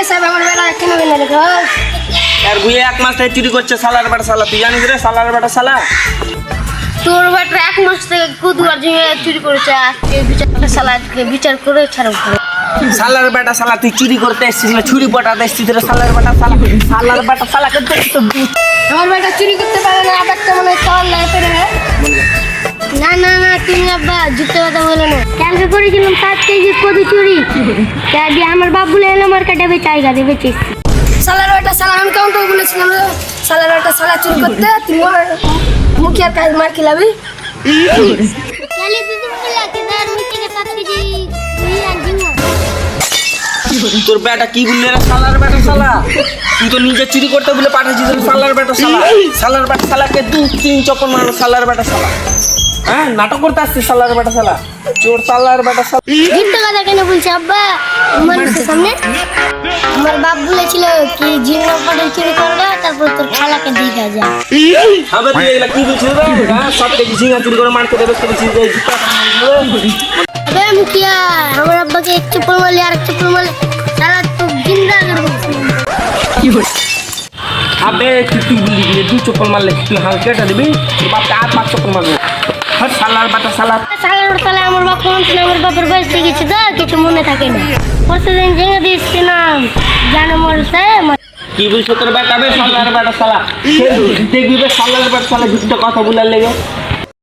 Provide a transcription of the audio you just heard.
সাহেব আমার বেলা কেন বেলা দেখো আর গুয়ে এক মাস থেকে চুরি করছে সালার বেটা সালা তুই জানিস রে সালার বেটা সালা তোর বেটা এক মাস থেকে কুদুয়ার জিমে চুরি করেছে আজকে বিচারটা সালাদকে বিচার করে ছাড়ব সালার বেটা সালা তুই চুরি করতে এসেছিস না চুরি পটাতে এসেছিস রে সালার বেটা সালা সালার বেটা সালা করতে তো আমার বেটা চুরি করতে পারে না আবার মনে খাওয়ার লাগে পেরে না না না তুমি আব্বা যুক্ত কথা বলো না কালকে করেছিলাম 7 কেজি কদু চুরি তাই আমার বাপ বলে এলো মার্কেটে বেচাইগা দেবেছি সালার বেটা সালা আমি কাউন্টার বলেছিলাম সালার বেটা সালা চুরি করতে তুমি মুখিয়ার কাজ মার খেলাবি কালি দিদি বলে কেদার মুখিকে 7 কেজি তুই আনজিও তোর বেটা কি বললে রে সালার বেটা সালা তুই তো নিজে চুরি করতে বলে পাঠাচ্ছিস সালার বেটা সালা সালার বেটা সালাকে 2-3 চক্কর মারো সালার বেটা সালা হ্যাঁ নাটক করতে আসছিস সালার বেটা সালা চোর সালার বেটা সালা যুক্ত কথা কেন বলছি আব্বা মানুষের সামনে আমার বাপ বলেছিল কি জিন্ন পড়ে চুরি করবে তারপর তোর খালাকে দিয়ে যা আবে তুই এগুলা কি বলছিস রে হ্যাঁ সব কিছু ঝিঙা চুরি করে মারতে দেবে তুই আবে মুখিয়া আমার আব্বাকে এক চপ্পল মারলি আর এক চপ্পল মারলি সারা তো জিন্দা করবো আবে তুই বলি দিলে 2 চপ্পল মারলে তুই হাল কেটে দিবি তোর বাপকে 8-5 চপ্পল মারবে হট সালার বাটা সালা সালার সালা আমার বাপ কোন আমার বাপের বয়স থেকে গেছে তো কিছু মনে থাকে না প্রতিদিন জেনে দিচ্ছি না জানো মরছে কি বলছো তোর বেটা বে সালার বাটা সালা দেখবি বে সালার বাটা সালা যুক্ত কথা বলার লেগে